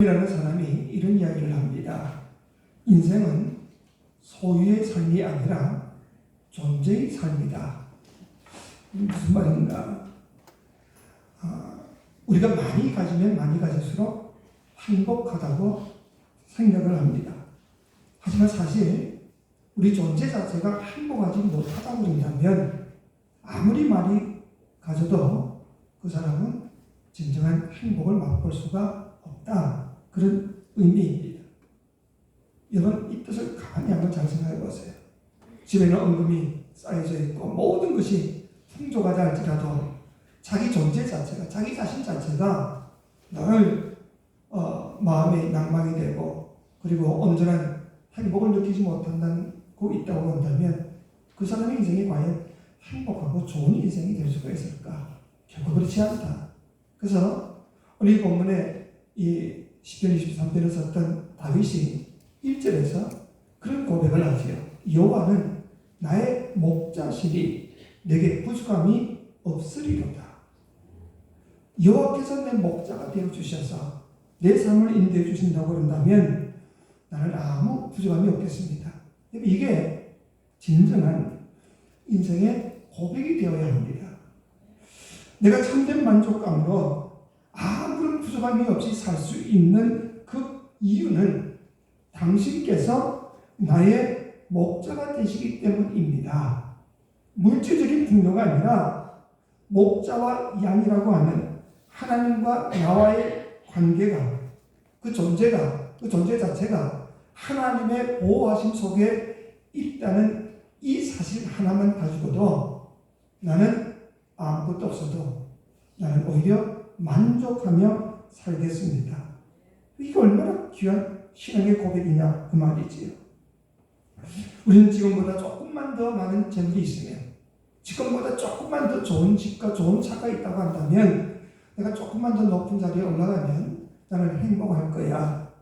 이라는 사람이 이런 이야기를 합니다. 인생은 소유의 삶이 아니라 존재의 삶이다. 무슨 말인가? 우리가 많이 가지면 많이 가질수록 행복하다고 생각을 합니다. 하지만 사실 우리 존재 자체가 행복하지 못하다고 그런다면 아무리 많이 가져도 그 사람은 진정한 행복을 맛볼 수가 없다. 그런 의미입니다. 여러분 이 뜻을 가만히 한번 잘 생각해 보세요. 집에는 은금이 쌓여져 있고 모든 것이 풍족하지 않을지라도 자기 존재 자체가, 자기 자신 자체가 늘 마음의 낭망이 되고 그리고 온전한 행복을 느끼지 못한다고 있다고 한다면 그 사람의 인생이 과연 행복하고 좋은 인생이 될 수가 있을까? 결코 그렇지 않다. 그래서 오늘 이 본문에 이 시편 23편을 썼던 다윗이 1절에서 그런 고백을 하지요. 여호와는 나의 목자시니 내게 부족함이 없으리로다. 여호와께서 내 목자가 되어 주셔서 내 삶을 인도해 주신다고 한다면 나는 아무 부족함이 없겠습니다. 이게 진정한 인생의 고백이 되어야 합니다. 내가 참된 만족감으로 아무런 부족함이 없이 살 수 있는 그 이유는 당신께서 나의 목자가 되시기 때문입니다. 물질적인 풍요가 아니라 목자와 양이라고 하는 하나님과 나와의 관계가, 그 존재 자체가 하나님의 보호하심 속에 있다는 이 사실 하나만 가지고도 나는 아무것도 없어도 나는 오히려 만족하며 살겠습니다. 이게 얼마나 귀한 신앙의 고백이냐 그 말이지요. 우리는 지금보다 조금만 더 많은 재물이 있으면, 지금보다 조금만 더 좋은 집과 좋은 차가 있다고 한다면, 내가 조금만 더 높은 자리에 올라가면 나는 행복할 거야.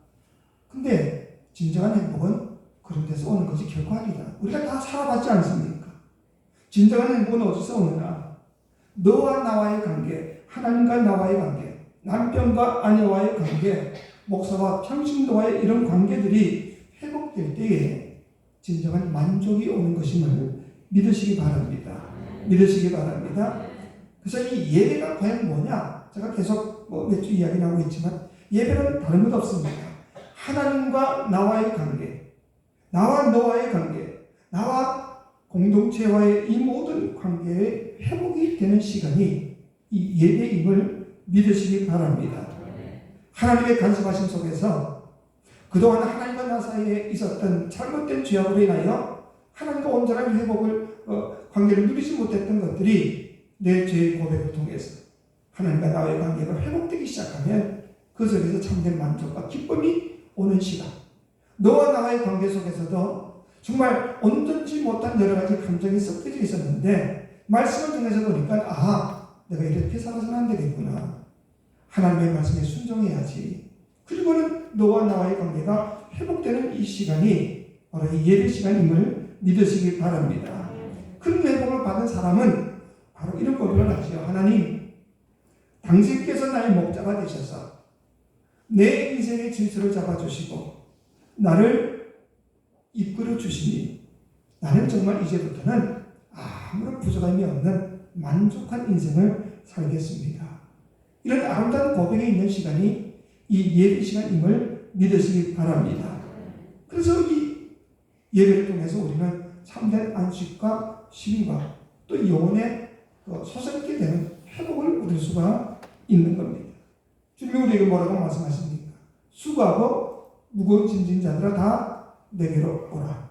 근데 진정한 행복은 그런 데서 오는 것이 결코 아니다. 우리가 다 살아봤지 않습니까? 진정한 행복은 어디서 오느냐? 너와 나와의 관계, 하나님과 나와의 관계, 남편과 아내와의 관계, 목사와 평신도와의 이런 관계들이 회복될 때에 진정한 만족이 오는 것임을 믿으시기 바랍니다. 믿으시기 바랍니다. 그래서 이 예배가 과연 뭐냐? 제가 계속 몇 주 이야기 나오고 있지만 예배는 다른 것 없습니다. 하나님과 나와의 관계, 나와 너와의 관계, 나와 공동체와의 이 모든 관계의 회복이 되는 시간이 이 예배임을 믿으시기 바랍니다. 하나님의 간섭하심 속에서 그동안 하나님과 나 사이에 있었던 잘못된 죄악으로 인하여 하나님과 온전한 회복을 관계를 누리지 못했던 것들이 내 죄의 고백을 통해서 하나님과 나의 관계가 회복되기 시작하면 그 속에서 참된 만족과 기쁨이 오는 시간, 너와 나와의 관계 속에서도 정말 온전치 못한 여러 가지 감정이 섞여져 있었는데 말씀을 통해서 보니까 내가 이렇게 살아서는 안 되겠구나. 하나님의 말씀에 순종해야지. 그리고는 너와 나와의 관계가 회복되는 이 시간이 바로 이 예배 시간임을 믿으시기 바랍니다. 큰 회복을 받은 사람은 바로 이런 고백을 하죠. 하나님, 당신께서 나의 목자가 되셔서 내 인생의 질서를 잡아주시고 나를 이끌어 주시니 나는 정말 이제부터는 아무런 부족함이 없는 만족한 인생을 살겠습니다. 이런 아름다운 고백에 있는 시간이 이 예배 시간임을 믿으시기 바랍니다. 그래서 이 예배를 통해서 우리는 참된 안식과 쉼과 또 영혼의 소생케 되는 회복을 얻을 수가 있는 겁니다. 주님이 우리에게 뭐라고 말씀하십니까? 수고하고 무거운 짐진 자들아 다 내게로 오라.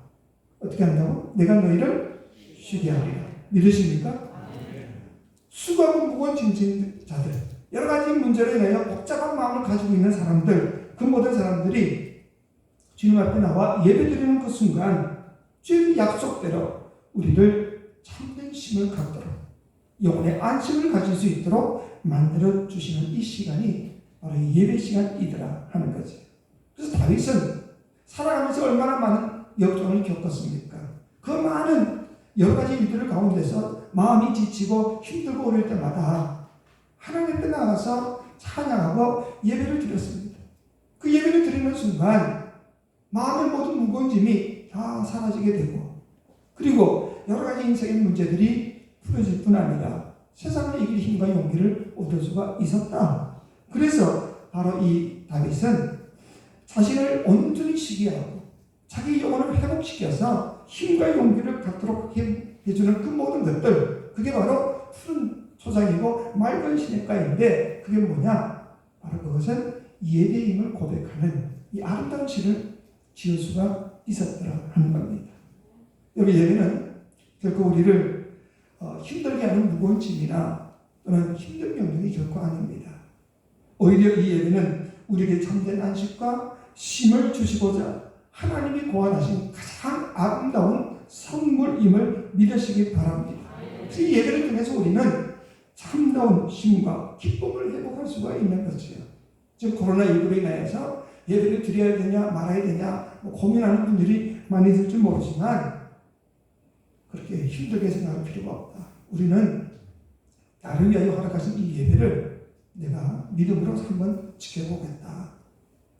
어떻게 한다고? 내가 너희를 쉬게 하리라. 믿으십니까? 수고하고 무거운 짐진 자들, 여러 가지 문제로 인하여 복잡한 마음을 가지고 있는 사람들, 그 모든 사람들이 주님 앞에 나와 예배드리는 그 순간 주님의 약속대로 우리를 참된 쉼을 갖도록 영혼의 안심을 가질 수 있도록 만들어 주시는 이 시간이 바로 예배 시간이더라 하는 거죠. 그래서 다윗은 살아가면서 얼마나 많은 역경을 겪었습니까? 그 많은 여러 가지 일들을 가운데서 마음이 지치고 힘들고 어려울 때마다 하나님 앞에 나가서 찬양하고 예배를 드렸습니다. 순간 마음의 모든 무거운 짐이 다 사라지게 되고, 그리고 여러 가지 인생의 문제들이 풀어질 뿐 아니라 세상을 이길 힘과 용기를 얻을 수가 있었다. 그래서 바로 이 다윗은 자신을 온전히 시기하고 자기 영혼을 회복시켜서 힘과 용기를 갖도록 해주는 그 모든 것들, 그게 바로 푸른 초장이고 맑은 시냇가인데, 그게 뭐냐? 바로 그것은 예배의 힘을 고백하는 이 아름다운 시를 지을 수가 있었더라 하는 겁니다. 여기 예배는 결코 우리를 힘들게 하는 무거운 짐이나 또는 힘든 명령이 결코 아닙니다. 오히려 이 예배는 우리에게 참된 안식과 쉼을 주시고자 하나님이 고안하신 가장 아름다운 선물임을 믿으시기 바랍니다. 이 예배를 통해서 우리는 참다운 쉼과 기쁨을 회복할 수가 있는 거죠. 지금 코로나19로 인하여서 예배를 드려야 되냐 말아야 되냐 고민하는 분들이 많이 있을 줄 모르지만 그렇게 힘들게 생각할 필요가 없다. 우리는 나를 위하여 허락하신 이 예배를 내가 믿음으로 한번 지켜보겠다.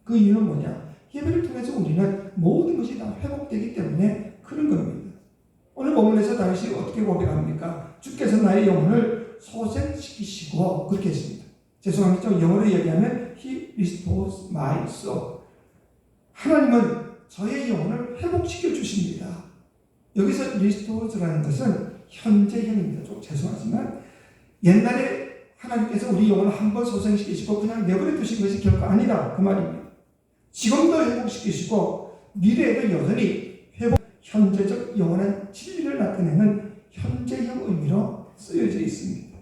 그 이유는 뭐냐? 예배를 통해서 우리는 모든 것이 다 회복되기 때문에 그런 겁니다. 오늘 본문에서 다윗이 어떻게 고백합니까? 주께서 나의 영혼을 소생시키시고, 그렇게 했습니다. 죄송합니다. 영어로 얘기하면 He restores my soul. 하나님은 저의 영혼을 회복시켜 주십니다. 여기서 restores라는 것은 현재형입니다. 좀 죄송하지만 옛날에 하나님께서 우리 영혼을 한번 소생시키시고 그냥 내버려 두신 것이 결코 아니다, 그 말입니다. 지금도 회복시키시고 미래에도 여전히 회복, 현재적 영원한 진리를 나타내는 현재형 의미로 쓰여져 있습니다.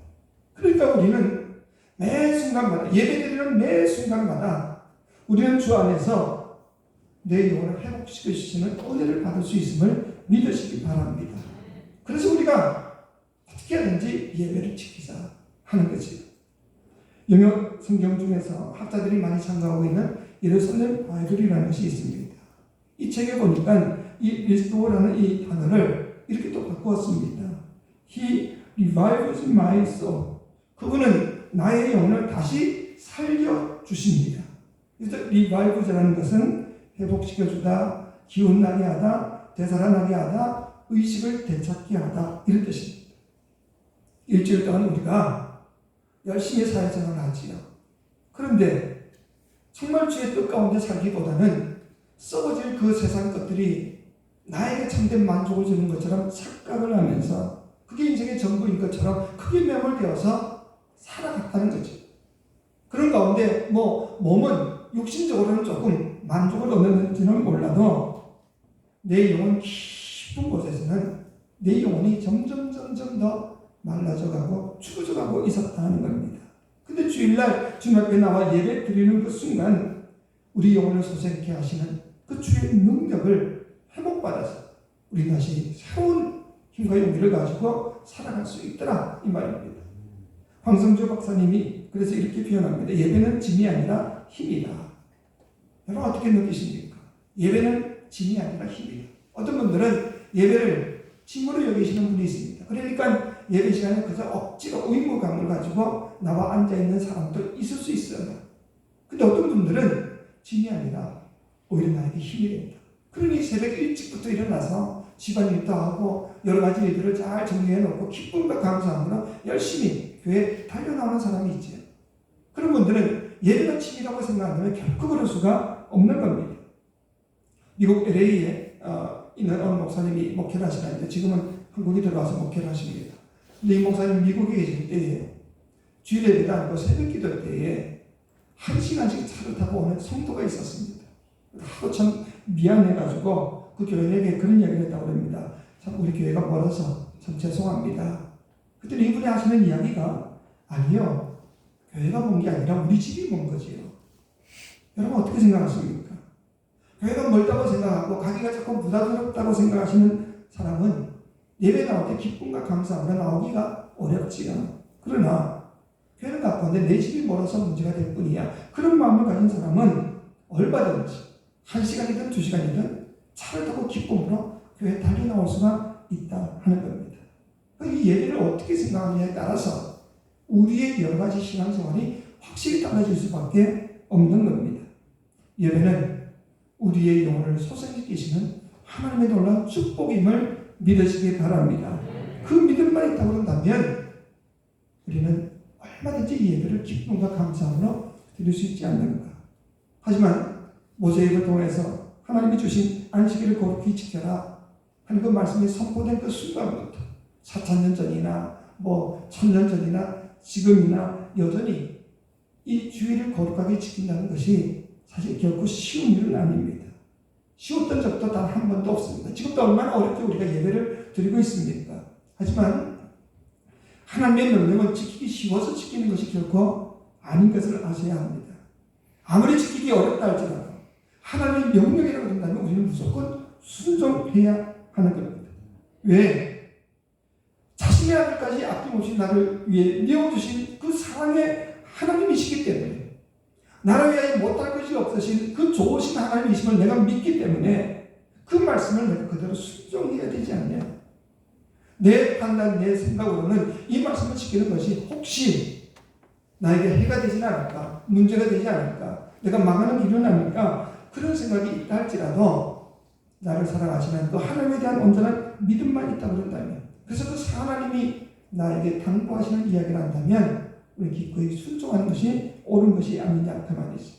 그러니까 우리는 매 순간마다, 예배드리는 매 순간마다 우리는 주 안에서 내 영혼을 회복시켜 주시는 은혜를 받을 수 있음을 믿으시기 바랍니다. 그래서 우리가 어떻게 하든지 예배를 지키자 하는 거지. 영역 성경 중에서 학자들이 많이 참가하고 있는 예루살렘 바이블이라는 것이 있습니다. 이 책에 보니까 이 리스토어라는 이 단어를 이렇게 또 바꾸었습니다. He revives my soul. 그분은 나의 영혼을 다시 살려주십니다. 그래서 revive라는 것은 회복시켜주다, 기운나게 하다, 되살아나게 하다, 의식을 되찾게 하다, 이런 뜻입니다. 일주일 동안 우리가 열심히 사회생활을 하지요. 그런데 정말 주의 뜻 가운데 살기보다는 썩어질 그 세상 것들이 나에게 참된 만족을 주는 것처럼 착각을 하면서 그게 인생의 전부인 것처럼 크게 매몰되어서 살아갔다는 거죠. 그런 가운데 몸은 육신적으로는 조금 만족을 얻는지는 몰라도 내 영혼 깊은 곳에서는 내 영혼이 점점 더 말라져가고 추워져가고 있었다는 겁니다. 근데 주일날 주님 앞에 나와 예배 드리는 그 순간 우리 영혼을 소생케 하시는 그 주의 능력을 회복받아서 우리 다시 새로운 힘과 용기를 가지고 살아갈 수 있더라, 이 말입니다. 황성조 박사님이 그래서 이렇게 표현합니다. 예배는 짐이 아니라 힘이다. 여러분 어떻게 느끼십니까? 예배는 짐이 아니라 힘이다. 어떤 분들은 예배를 짐으로 여기시는 분이 있습니다. 그러니까 예배 시간에 그저 억지로 의무감을 가지고 나와 앉아있는 사람도 있을 수 있어요. 근데 어떤 분들은 짐이 아니라 오히려 나에게 힘이 됩니다. 그러니 새벽 일찍부터 일어나서 집안일도 하고 여러 가지 일들을 잘 정리해 놓고 기쁨과 감사함으로 열심히 교회에 달려나오는 사람이 있죠. 그런 분들은 예배가 취미라고 생각하면 결코 그럴 수가 없는 겁니다. 미국 LA에 있는 어느 목사님이 목회를 하시는데 지금은 한국에 들어와서 목회를 하십니다. 근데 이 목사님 미국에 계실 때에 주일 예배가 아니고 새벽 기도 때에 1시간씩 차를 타고 오는 성도가 있었습니다. 하도 참 미안해가지고 그 교인에게 그런 이야기를 했다고 합니다. 참 우리 교회가 멀어서 참 죄송합니다. 그때 이분이 하시는 이야기가 아니요, 교회가 먼 게 아니라 우리 집이 먼 거지요. 여러분 어떻게 생각하십니까? 교회가 멀다고 생각하고 가기가 자꾸 부담스럽다고 생각하시는 사람은 예배 나올 때 기쁨과 감사함으로 나오기가 어렵지요. 그러나 교회는 가까운데 내 집이 멀어서 문제가 될 뿐이야. 그런 마음을 가진 사람은 얼마든지 1시간이든 2시간이든 차를 타고 기쁨으로 교회에 달려 나올 수가 있다 하는 겁니다. 이 예배를 어떻게 생각하느냐에 따라서 우리의 여러 가지 신앙생활이 확실히 달라질 수밖에 없는 겁니다. 예배는 우리의 영혼을 소생시키시는 하나님의 놀라운 축복임을 믿으시기 바랍니다. 그 믿음만 있다고 한다면 우리는 얼마든지 이 예배를 기쁨과 감사함으로 드릴 수 있지 않는가. 하지만 모세입을 통해서 하나님이 주신 안식일을 거룩히 지켜라 하는 그 말씀이 선포된 그 순간부터 4,000년 전이나 1,000년 전이나 지금이나 여전히 이 주일을 거룩하게 지킨다는 것이 사실 결코 쉬운 일은 아닙니다. 쉬웠던 적도 단 한 번도 없습니다. 지금도 얼마나 어렵게 우리가 예배를 드리고 있습니까? 하지만 하나님의 명령은 지키기 쉬워서 지키는 것이 결코 아닌 것을 아셔야 합니다. 아무리 지키기 어렵다 할지라도 하나님의 명령이라고 한다면 우리는 무조건 순종해야 하는 겁니다. 왜? 자신의 아들까지 아낌없이 나를 위해 내어주신 그 사랑의 하나님이시기 때문에, 나를 위하여 못할 것이 없으신 그 좋으신 하나님이심을 내가 믿기 때문에 그 말씀을 내가 그대로 순종해야 되지 않냐. 내 판단, 내 생각으로는 이 말씀을 지키는 것이 혹시 나에게 해가 되지 않을까, 문제가 되지 않을까, 내가 망하는 길은 아닐까, 그런 생각이 있다 할지라도 나를 사랑하시는 그 하나님에 대한 온전한 믿음만 있다고 한다면, 그래서 그 하나님이 나에게 당부하시는 이야기를 한다면 우리 기꺼이 순종하는 것이 옳은 것이 아니냐 그 말이지.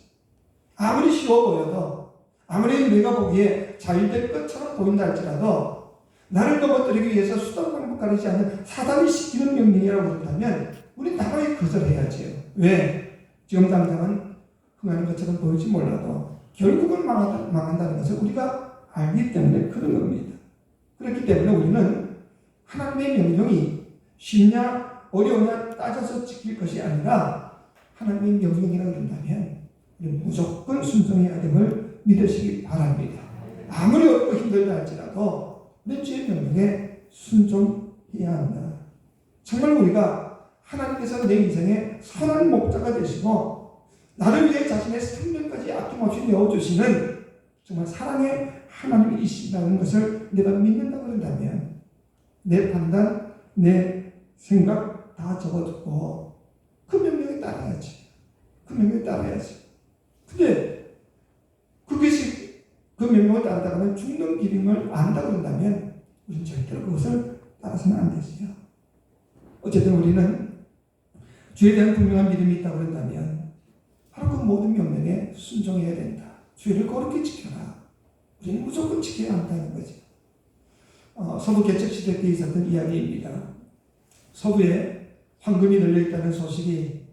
아무리 쉬워 보여도, 아무리 내가 보기에 잘될 것처럼 보인다 할지라도 나를 넘어뜨리기 위해서 수단 방법 가리지 않는 사단이 시키는 명령이라고 한다면 우리 당연히 거절해야지요. 왜? 지금 당장은 흥하는 것처럼 보일지 몰라도 결국은 망한다는 것을 우리가 알기 때문에 그런 겁니다. 그렇기 때문에 우리는 하나님의 명령이 쉽냐 어려우냐 따져서 지킬 것이 아니라 하나님의 명령이라고 한다면 우리는 무조건 순종해야 됨을 믿으시기 바랍니다. 아무리 어렵고 힘들다 할지라도 내 주의 명령에 순종해야 한다. 정말 우리가 하나님께서 내 인생의 선한 목자가 되시고 나를 위해 자신의 생명까지 아낌없이 내어주시는 정말 사랑의 하나님이시다는 것을 내가 믿는다고 한다면 내 판단, 내 생각 다 접어두고 그 명령에 따라야지. 그 명령에 따라야지. 근데 그것이 그 명령을 따르다 보면 죽는 길임을 안다고 한다면 우리는 절대로 그것을 따라서는 안 되지요. 어쨌든 우리는 주에 대한 분명한 믿음이 있다고 한다면 바로 그 모든 명령에 순종해야 된다. 주의를 거룩히 지켜라. 우리는 무조건 지켜야 한다는 거죠. 서부 개척시대 때 있었던 이야기입니다. 서부에 황금이 널려있다는 소식이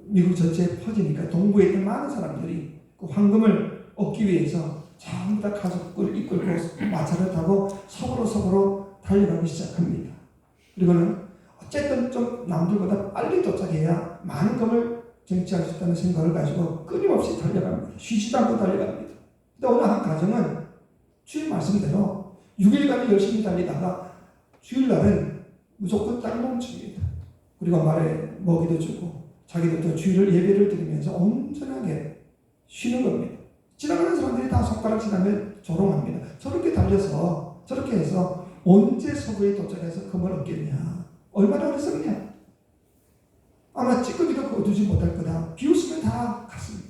미국 전체에 퍼지니까 동부에 있던 많은 사람들이 그 황금을 얻기 위해서 전부 다 가족을 이끌고 마차를 타고 서부로 달려가기 시작합니다. 그리고는 어쨌든 좀 남들보다 빨리 도착해야 많은 금을 쟁취할 수 있다는 생각을 가지고 끊임없이 달려갑니다. 쉬지도 않고 달려갑니다. 근데 어느 한 가정은 주의 말씀대로 6일간 열심히 달리다가 주일날은 무조건 딱 멈춥니다. 그리고 말에 먹이도 주고 자기들도 주일을 예배를 드리면서 온전하게 쉬는 겁니다. 지나가는 사람들이 다 손가락 지나면 조롱합니다. 저렇게 달려서 저렇게 해서 언제 서부에 도착해서 금을 얻겠냐. 얼마나 어렸었냐. 아마 찌꺼기도 거두지 못할 거다. 비웃으면 다 갔습니다.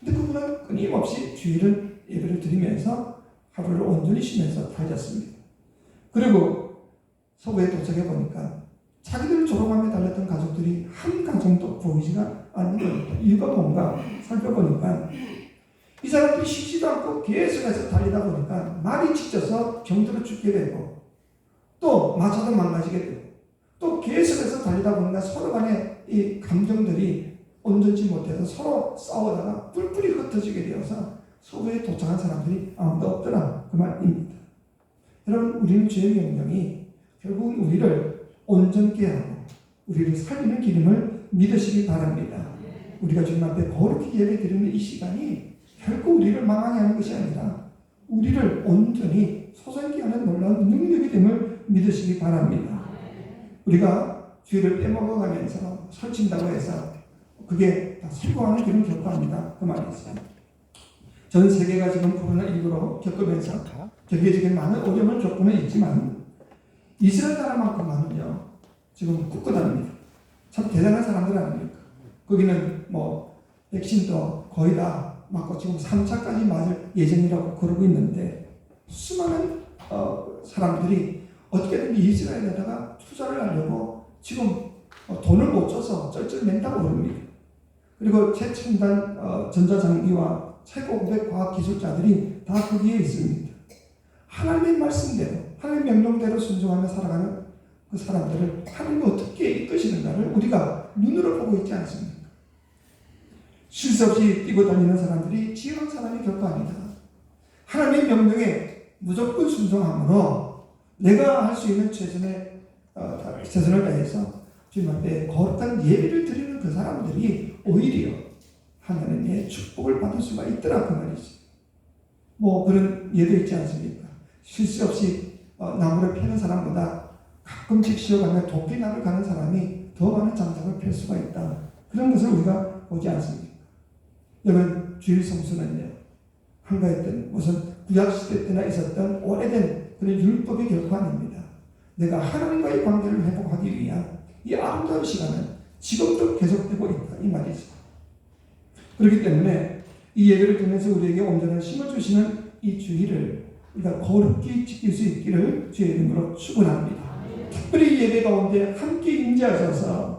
근데 그분은 끊임없이 주일을 예배를 드리면서 하루를 온전히 쉬면서 달렸습니다. 그리고 서부에 도착해 보니까 자기들을 조롱하며 달렸던 가족들이 한 가정도 보이지가 않는 겁니다. 이유가 뭔가 살펴보니까 이 사람들이 쉬지도 않고 계속해서 달리다 보니까 말이 지쳐서 병들어 죽게 되고 또 마차도 망가지게 되고 또 계속해서 달리다 보니까 서로 간에 이 감정들이 온전치 못해서 서로 싸우다가 뿔뿔이 흩어지게 되어서 서부에 도착한 사람들이 아무도 없더라 그 말입니다. 여러분 우리는 주의 명령이 결국은 우리를 온전케 하고 우리를 살리는 기름을 믿으시기 바랍니다. 우리가 주님 앞에 거룩히 예배드리는 이 시간이 결코 우리를 망하게 하는 것이 아니라 우리를 온전히 소생케 하는 놀라운 능력이 됨을 믿으시기 바랍니다. 우리가 주일을 빼먹어가면서 설친다고 해서 그게 다 성공하는 길은 결코 아니다 그 말이 있어요. 전 세계가 지금 코로나19로 겪으면서 경제적인 많은 어려움을 겪고는 있지만 이스라엘 나라만큼만은요 지금 굳건합니다. 참 대단한 사람들 아닙니까? 거기는 백신도 거의 다 맞고 지금 3차까지 맞을 예정이라고 그러고 있는데 수많은 사람들이 어떻게든 이스라엘에다가 투자를 하려고 지금 돈을 못 줘서 쩔쩔맨다고 그럽니다. 그리고 최첨단 전자장비와 최고급의 과학기술자들이 다 거기에 있습니다. 하나님의 말씀대로 하나님의 명령대로 순종하며 살아가는 그 사람들을 하나님이 어떻게 이끄시는가를 우리가 눈으로 보고 있지 않습니까? 쉴 새 없이 뛰고 다니는 사람들이 지혜로운 사람이 결코 아니다. 하나님의 명령에 무조건 순종함으로 내가 할 수 있는 최선을 다해서 주님 앞에 거룩한 예배를 드리는 그 사람들이 오히려 하나님의 축복을 받을 수가 있더라 그 말이지. 뭐 그런 예도 있지 않습니까? 쉴 새 없이 나무를 패는 사람보다 가끔씩 쉬어가며 도피나를 가는 사람이 더 많은 장작을 펼 수가 있다. 그런 것을 우리가 보지 않습니까? 여러분, 주일 성수는요, 한가했던 무슨 구약시대 때나 있었던 오래된 그런 율법이 결코 아닙니다. 내가 하나님과의 관계를 회복하기 위한 이 아름다운 시간은 지금도 계속되고 있다 이 말이죠. 그렇기 때문에 이 예배를 통해서 우리에게 온전한 힘을 주시는 이 주일을 우리가 거룩히 지킬 수 있기를 주의 이름으로 축원합니다. 특별히 이 예배 가운데 함께 임재하셔서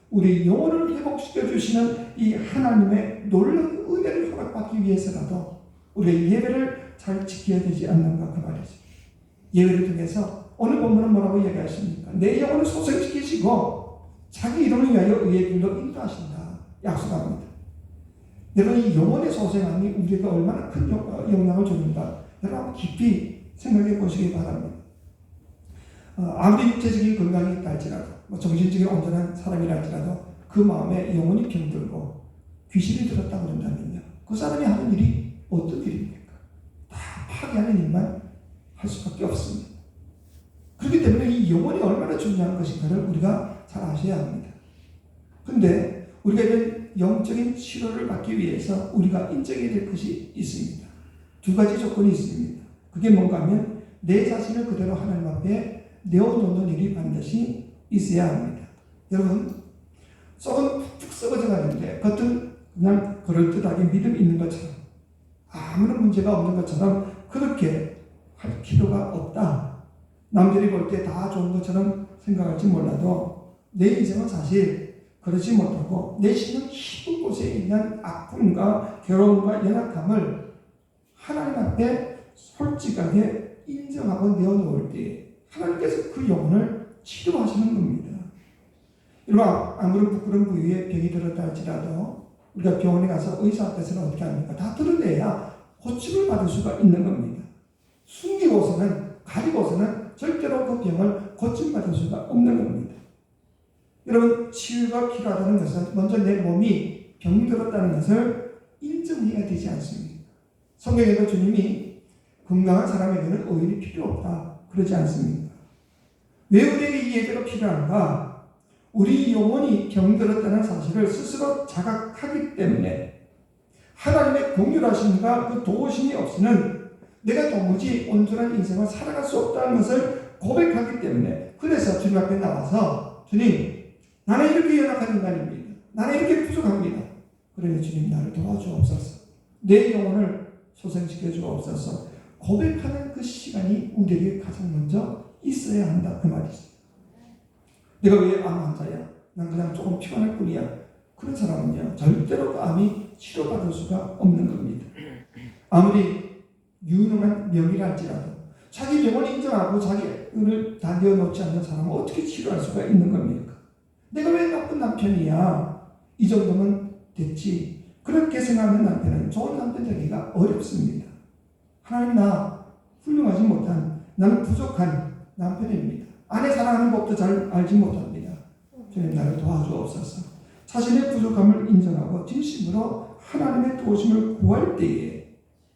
우리 영혼을 회복시켜 주시는 이 하나님의 놀라운 은혜를 허락받기 위해서라도 우리의 예배를 잘 지켜야 되지 않는가 그 말이죠. 예배를 통해서 오늘 본문은 뭐라고 얘기하십니까? 내 영혼을 소생시키시고 자기 이름을 위하여 의의 길로 인도하신다 약속합니다. 여러분, 이 영혼의 소생함이 우리에게 얼마나 큰 영향을 주는가 여러분 깊이 생각해 보시기 바랍니다. 아무리 육체적인 건강이 있다 할지라도 정신적인 온전한 사람이라 할지라도 그 마음에 영혼이 병들고 귀신이 들었다 그런다면요, 그 사람이 하는 일이 어떤 일입니까? 다 파괴하는 일만 할 수밖에 없습니다. 그렇기 때문에 이 영혼이 얼마나 중요한 것인가를 우리가 잘 아셔야 합니다. 그런데 우리가 이런 영적인 치료를 받기 위해서 우리가 인정해야 될 것이 있습니다. 두 가지 조건이 있습니다. 그게 뭔가 하면 내 자신을 그대로 하나님 앞에 내어놓는 일이 반드시 있어야 합니다. 여러분, 속은 푹푹 썩어져 가는데 겉은 그냥 그럴듯하게 믿음 있는 것처럼 아무런 문제가 없는 것처럼 그렇게 할 필요가 없다. 남들이 볼 때 다 좋은 것처럼 생각할지 몰라도 내 인생은 사실 그렇지 못하고 내 심은 깊은 곳에 있는 아픔과 괴로움과 연약함을 하나님 앞에 솔직하게 인정하고 내어놓을 때 하나님께서 그 영혼을 치료하시는 겁니다. 여러분, 아무런 부끄러운 부위에 병이 들었다 할지라도 우리가 병원에 가서 의사 앞에서는 어떻게 합니까? 다 드러내야 고침을 받을 수가 있는 겁니다. 숨기고서는, 가리고서는 절대로 그 병을 고침받을 수가 없는 겁니다. 여러분, 치유가 필요하다는 것은 먼저 내 몸이 병들었다는 것을 인정해야 되지 않습니까? 성경에도 주님이 건강한 사람에게는 의인이 필요 없다 그러지 않습니까? 왜 우리에게 이 예배가 필요한가? 우리 영혼이 병들었다는 사실을 스스로 자각하기 때문에 하나님의 공유하심과 그 도우심이 없이는 내가 도무지 온전한 인생을 살아갈 수 없다는 것을 고백하기 때문에, 그래서 주님 앞에 나와서 주님, 나는 이렇게 연약한 인간입니다. 나는 이렇게 부족합니다. 그러니 주님, 나를 도와주옵소서. 내 영혼을 소생시켜 주옵소서. 고백하는 그 시간이 우리에게 가장 먼저 있어야 한다 그 말이지. 내가 왜 암 환자야? 난 그냥 조금 피곤할 뿐이야. 그런 사람은요, 절대로 그 암이 치료받을 수가 없는 겁니다. 아무리 유능한 명의라 할지라도 자기 병을 인정하고 자기를 다 내어놓지 않는 사람은 어떻게 치료할 수가 있는 겁니까? 내가 왜 나쁜 남편이야? 이 정도면 됐지. 그렇게 생각하는 남편은 좋은 남편 되기가 어렵습니다. 하나님, 나 훌륭하지 못한, 나는 부족한 남편입니다. 아내 사랑하는 법도 잘 알지 못합니다. 주님, 나를 도와주옵소서. 자신의 부족함을 인정하고 진심으로 하나님의 도우심을 구할 때에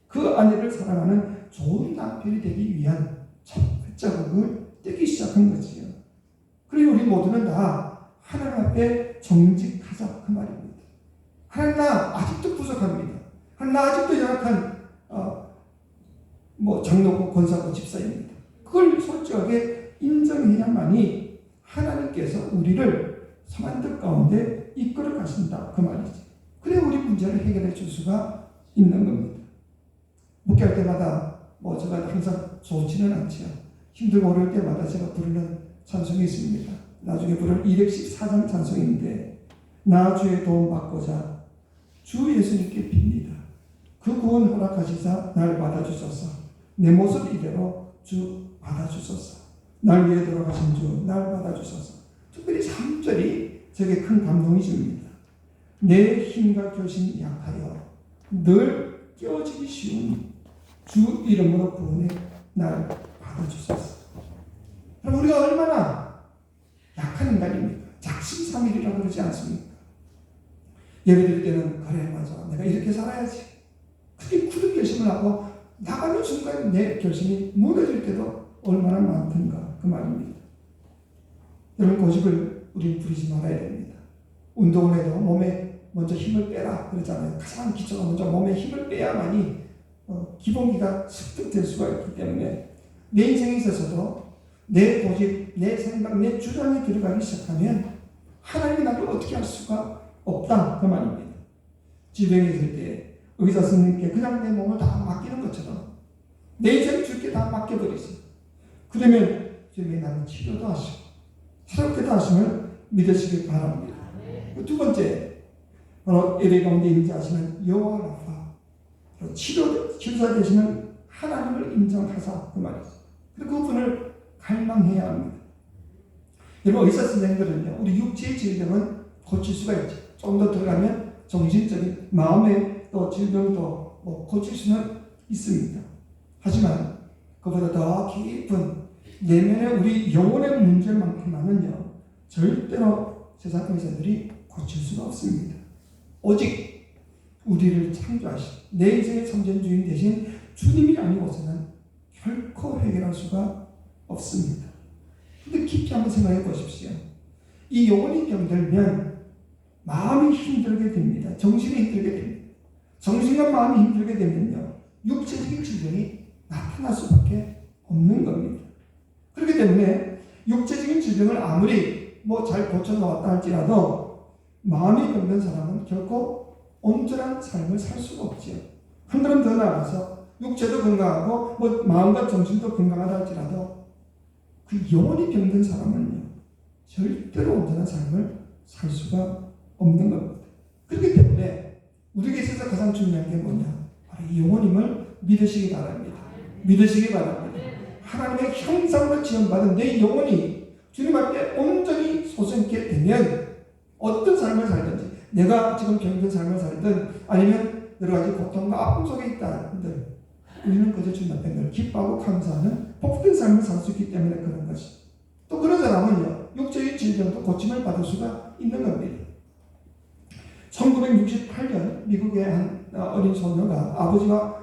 그 아내를 사랑하는 좋은 남편이 되기 위한 첫 발자국을 떼기 시작한 거지요. 그리고 우리 모두는 다 하나님 앞에 정직하자 그 말입니다. 하나님, 나 아직도 부족합니다. 하나님, 나 아직도 연약한 장로고 권사고 집사입니다. 그걸 솔직하게 인정해야만이 하나님께서 우리를 선한 뜻 가운데 이끌어 가신다 그 말이지. 그래 우리 문제를 해결해 줄 수가 있는 겁니다. 목회할 때마다 제가 항상 좋지는 않지요. 힘들고 어려울 때마다 제가 부르는 찬송이 있습니다. 나중에 부를 214장 찬송인데, 나 주의 도움 받고자 주 예수님께 빕니다. 그 구원 허락하시사 날 받아주소서. 내 모습 이대로 주 받아주소서. 날 위해 돌아가신 주 날 받아주소서. 특별히 3절이 제게 큰 감동이 줍니다. 내 힘과 결심이 약하여 늘 깨어지기 쉬운 주 이름으로 구원해 날 받아주소서. 그럼 우리가 얼마나 약한 인간입니까? 작심삼일이라고 그러지 않습니까? 예배 드릴 때는 그래 맞아 내가 이렇게 살아야지 그게 굳은 결심을 하고 나가는 순간 내 결심이 무너질 때도 얼마나 많던가 그 말입니다. 여러분 고집을 우리는 부리지 말아야 됩니다. 운동을 해도 몸에 먼저 힘을 빼라 그러잖아요. 가장 기초가 먼저 몸에 힘을 빼야만이 기본기가 습득될 수가 있기 때문에 내 인생에 있어서도 내 고집, 내 생각, 내 주장에 들어가기 시작하면 하나님이 나를 어떻게 할 수가 없다 그 말입니다. 질병이 있을 때 의사 선생님께 그냥 내 몸을 다 맡기는 것처럼 내 인생을 주께 다 맡겨버리세요. 그러면 주님이 나는 치료도 하시고 새롭게도 하심을 믿으시길 바랍니다. 두 번째, 바로 예배 가운데 임재하시는 여호와 라파, 치료사 되시는 하나님을 인정하사 그 말이죠. 그리고 그분을 갈망해야 합니다. 여러분 의사 선생님들은요, 우리 육체의 질병은 고칠 수가 있죠. 좀 더 들어가면 정신적인 마음의 또 질병도 고칠 수는 있습니다. 하지만 그보다 더 깊은 내면의 우리 영혼의 문제만큼만은요 절대로 세상 의사들이 고칠 수가 없습니다. 오직 우리를 창조하신 내 인생의 참전주인 대신 주님이 아니고서는 결코 해결할 수가 없습니다. 근데 깊이 한번 생각해 보십시오. 이 영혼이 병들면 마음이 힘들게 됩니다. 정신이 힘들게 됩니다. 정신과 마음이 힘들게 되면요 육체적인 질병이 나타날 수밖에 없는 겁니다. 그렇기 때문에 육체적인 질병을 아무리 잘 고쳐놓았다 할지라도 마음이 병든 사람은 결코 온전한 삶을 살 수가 없지요. 한 걸음 더 나아가서 육체도 건강하고 마음과 정신도 건강하다 할지라도 그 영혼이 병든 사람은요 절대로 온전한 삶을 살 수가 없는 겁니다. 그렇기 때문에 우리에게 있어서 가장 중요한 게 뭐냐, 바로 이 영혼임을 믿으시기 바랍니다. 믿으시기 바랍니다. 하나님의 형상으로 지원받은 내 영혼이 주님 앞에 온전히 솟게 되면 어떤 삶을 살든지, 내가 지금 병든 삶을 살든 아니면 여러 가지 고통과 아픔 속에 있다 한들 우리는 그저 주님 앞에 늘 기뻐하고 감사하는 복된 삶을 살 수 있기 때문에 그런 것이. 또 그런 사람은요 육체의 질병도 고침을 받을 수가 있는 겁니다. 1968년 미국의 한 어린 소녀가 아버지와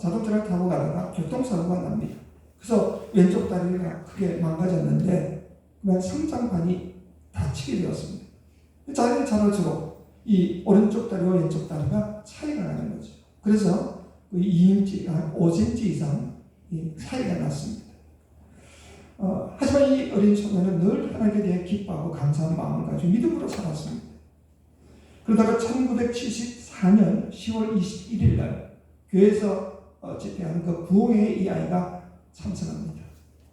자동차를 타고 가다가 교통사고가 납니다. 그래서 왼쪽 다리가 크게 망가졌는데 그만 상장판이 다치게 되었습니다. 자기는 자랄수록 이 오른쪽 다리와 왼쪽 다리가 차이가 나는 거죠. 그래서 2인치, 5cm 이상 차이가 났습니다. 하지만 이 어린 소녀는 늘 하나님에 대해 기뻐하고 감사한 마음을 가지고 믿음으로 살았습니다. 그러다가 1974년 10월 21일 날 교회에서 집회하는 그 부흥회에 이 아이가 참석합니다.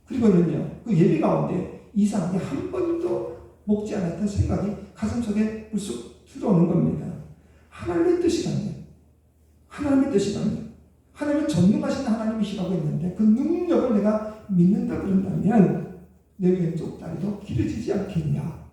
그리고는요 그 예배 가운데 이상하게 한 번도 먹지 않았던 생각이 가슴속에 불쑥 들어오는 겁니다. 하나님의 뜻이라면, 하나님의 뜻이라면, 하나님의 전능하신 하나님이시라고 했는데 그 능력을 내가 믿는다 그런다면 내 왼쪽 다리도 길어지지 않겠냐,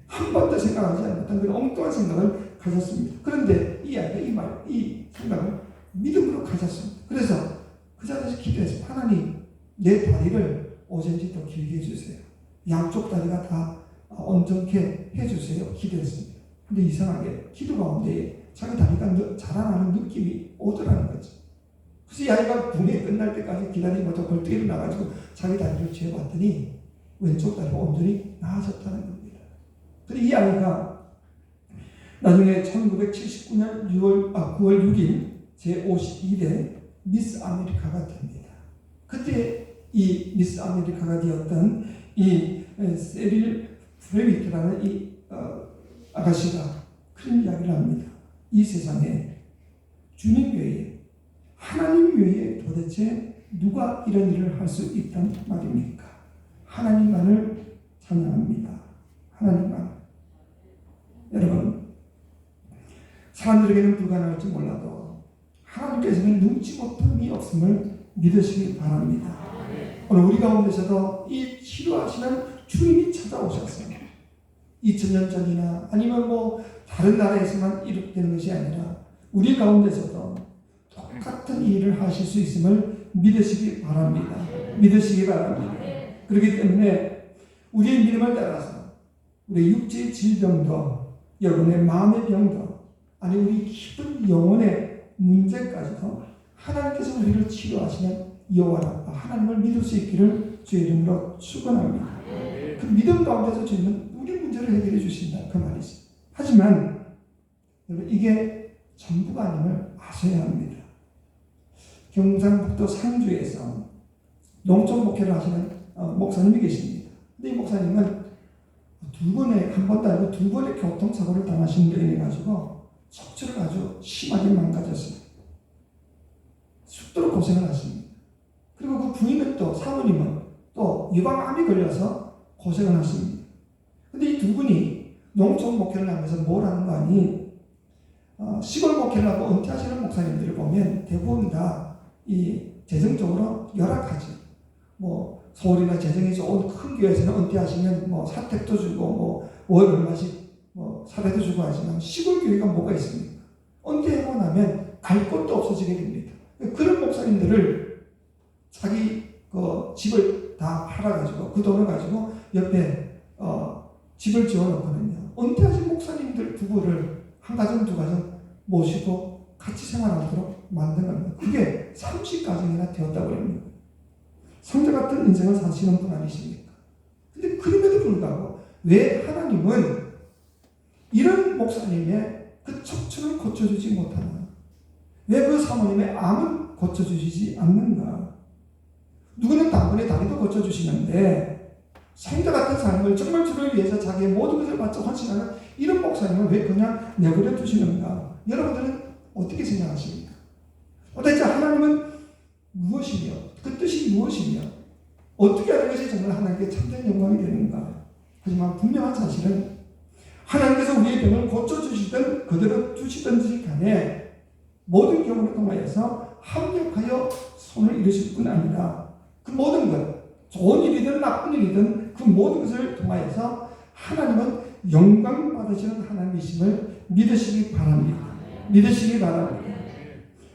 한 번도 생각하지 않았던 그런 엉뚱한 생각을 가졌습니다. 그런데 이 아이가 이 생각을 믿음으로 가졌습니다. 그래서 그 자리에서 기도해서 하나님 내 다리를 5cm 더 길게 해주세요. 양쪽 다리가 다 온전케 해주세요. 기도했습니다. 근데 이상하게 기도 가운데 자기 다리가 자라나는 느낌이 오더라는 거죠. 그래서 이 아이가 붕이 끝날 때까지 기다리면서 벌떡 일어나가지고 자기 다리를 쥐어봤더니 왼쪽 다리가 온전히 나아졌다는 겁니다. 근데 이 아이가 나중에 1979년 9월 6일 제52대 미스 아메리카가 됩니다. 그때 이 미스 아메리카가 되었던 이 세릴 프레위트라는 이 아가씨가 그런 이야기를 합니다. 이 세상에 주님 외에, 하나님 외에 도대체 누가 이런 일을 할 수 있단 말입니까? 하나님만을 찬양합니다. 하나님만. 여러분, 사람들에게는 불가능할지 몰라도 하나님께서는 눈치 못함이 없음을 믿으시기 바랍니다. 오늘 우리 가운데서도 이 치료하시는 주님이 찾아오셨어요. 2000년 전이나 아니면 다른 나라에서만 이렇게 되는 것이 아니라 우리 가운데서도 똑같은 일을 하실 수 있음을 믿으시기 바랍니다. 믿으시기 바랍니다. 그렇기 때문에 우리의 믿음을 따라서 우리 육체의 질병도, 여러분의 마음의 병도, 아니 우리 깊은 영혼의 문제까지도 하나님께서 우리를 치료하시는 여호와 하나님을 믿을 수 있기를 주의 이름으로 축원합니다. 그 믿음 가운데서 주님은 우리 문제를 해결해 주신다 그 말이지. 하지만 여러분, 이게 전부가 아님을 아셔야 합니다. 경상북도 상주에서 농촌 목회를 하시는 목사님이 계십니다. 근데 이 목사님은 한 번도 아니고 두 번의 교통사고를 당하신 데 인해 가지고 척추를 아주 심하게 망가졌어요. 죽도록 고생을 하십니다. 그리고 그 부인은 또 사모님은 또 유방암이 걸려서 고생을 하십니다. 근데 이 두 분이 농촌 목회를 하면서 뭘 하는 거 아니? 시골 목회를 하고 은퇴하시는 목사님들을 보면 대부분 다 이 재정적으로 열악하지. 서울이나 재정이 좋은 큰 교회에서는 은퇴하시면 사택도 주고 월 얼마씩 사례도 주고 하지만 시골 교회가 뭐가 있습니까? 은퇴하고 나면 갈 곳도 없어지게 됩니다. 그런 목사님들을 자기 집을 다 팔아가지고 그 돈을 가지고 옆에 집을 지어놓거든요. 은퇴하신 목사님들 부부를 한 가정 두 가정 모시고 같이 생활하도록 만든 겁니다. 그게 30가정이나 되었다고 합니다. 성자 같은 인생을 사시는 분 아니십니까? 근데 그럼에도 불구하고 왜 하나님은 이런 목사님의 그 척추를 고쳐주지 못하나? 왜 그 사모님의 암은 고쳐주시지 않는가? 누구는 당분의 다리도 고쳐주시는데 성자 같은 삶을 정말 주를 위해서 자기의 모든 것을 바쳐 헌신하는 이런 목사님은 왜 그냥 내버려 두시는가? 여러분들은 어떻게 생각하십니까? 도대체 하나님은 무엇이며 그 뜻이 무엇이며 어떻게 하는 것이 정말 하나님께 참된 영광이 되는가? 하지만 분명한 사실은 하나님께서 우리의 병을 고쳐주시든 그대로 주시든지 간에 모든 경우를 통하여서 합력하여 손을 이루실 뿐 아니라 그 모든 것, 좋은 일이든 나쁜 일이든 그 모든 것을 통하여서 하나님은 영광 받으시는 하나님이심을 믿으시기 바랍니다. 믿으시기 바랍니다.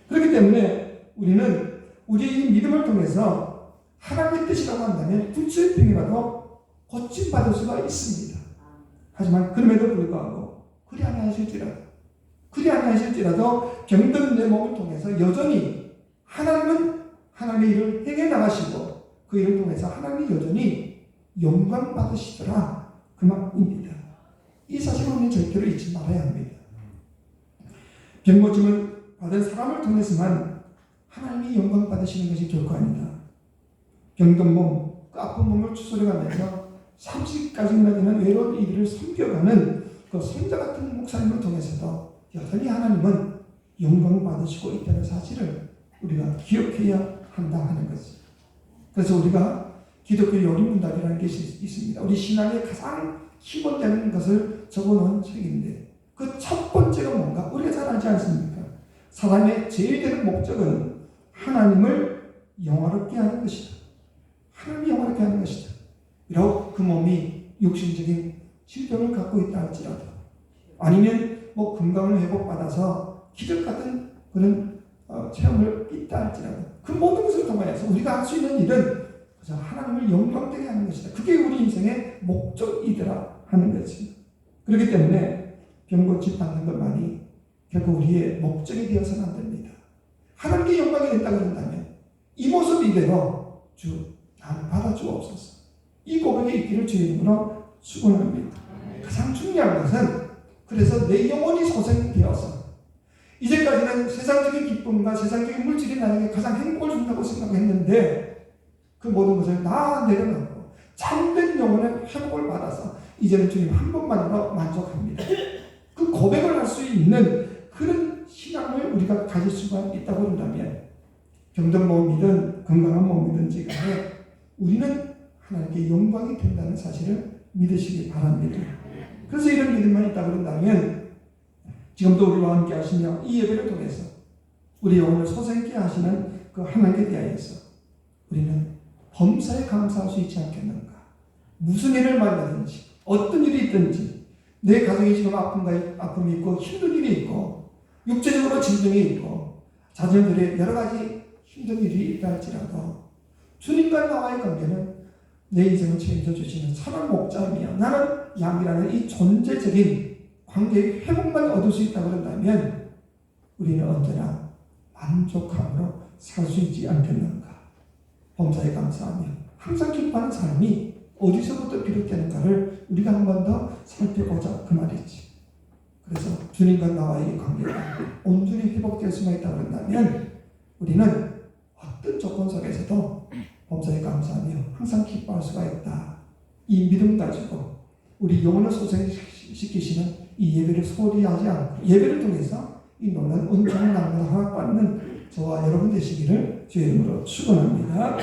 그렇기 때문에 우리는 우리의 이 믿음을 통해서 하나님의 뜻이라고 한다면 불치의 병이라도 고침받을 수가 있습니다. 하지만 그럼에도 불구하고 그리 아니하실지라도 병든 내 몸을 통해서 여전히 하나님은 하나님의 일을 행해 나가시고 그 일을 통해서 하나님이 여전히 영광 받으시더라 그 말입니다. 이 사실을 우리는 절대로 잊지 말아야 합니다. 병 고침을 받은 사람을 통해서만 하나님이 영광 받으시는 것이 결코 아니다. 병든 몸, 그 아픈 몸을 추스려가면서 30까지나 되는 외로운 이들을 섬겨가는 그 성자 같은 목사님을 통해서도 여전히 하나님은 영광 받으시고 있다는 사실을 우리가 기억해야 한다 하는 것입니다. 그래서 우리가 기독교 요리문답이라는 것이 있습니다. 우리 신앙의 가장 기본되는 것을 적어놓은 책인데 그 첫 번째가 뭔가 우리가 잘 알지 않습니까? 사람의 제일 되는 목적은 하나님을 영화롭게 하는 것이다. 하나님을 영화롭게 하는 것이다. 비록 그 몸이 육신적인 질병을 갖고 있다 할지라도 아니면 건강을 회복받아서 기적 같은 그런 체험을 있다 할지라도 그 모든 것을 통하여서 우리가 할 수 있는 일은 그저 하나님을 영광되게 하는 것이다. 그게 우리 인생의 목적이더라 하는 것입니다. 그렇기 때문에 병고침 받는 것만이 결국 우리의 목적이 되어서는 안 됩니다. 하나님께 영광이 된다고 한다면 이 모습 이대로 나를 받아주옵소서. 이 고백이 있기를 주의 이름으로 축원합니다. 가장 중요한 것은 그래서 내 영혼이 소생되어서 이제까지는 세상적인 기쁨과 세상적인 물질이 나에게 가장 행복을 준다고 생각했는데 그 모든 것을 다 내려놓고 참된 영혼의 회복을 받아서 이제는 주님 한 분만으로 만족합니다. 그 고백을 할 수 있는 그런 신앙을 우리가 가질 수가 있다고 한다면 병든 몸이든 건강한 몸이든지 간에 우리는 하나님께 영광이 된다는 사실을 믿으시기 바랍니다. 그래서 이런 믿음만 있다고 한다면 지금도 우리와 함께 하시며 이 예배를 통해서 우리 영혼을 소생케 하시는 그 하나님께 대하여서 우리는 범사에 감사할 수 있지 않겠는가. 무슨 일을 만나든지 어떤 일이 있든지 내 가정에 지금 아픔이 있고 힘든 일이 있고 육체적으로 질병이 있고 자녀들의 여러 가지 힘든 일이 있다 할지라도 주님과 나와의 관계는 내 인생을 책임져 주시는 선한 목자이며 나는 양이라는 이 존재적인 관계의 회복만 얻을 수 있다고 한다면 우리는 언제나 만족함으로 살 수 있지 않겠는가. 범사에 감사하며 항상 기뻐하는 삶이 어디서부터 비롯되는가를 우리가 한 번 더 살펴보자 그 말이지. 그래서 주님과 나와의 관계가 온전히 회복될 수가 있다고 한다면 우리는 어떤 조건 속에서도 범사에 감사하며 항상 기뻐할 수가 있다. 이 믿음 가지고 우리 영혼을 소생시키시는 이 예배를 소홀히 하지 않고 예배를 통해서 이 놀라운 은총을 나누며 허락받는 저와 여러분 되시기를 주의 이름으로 축원합니다.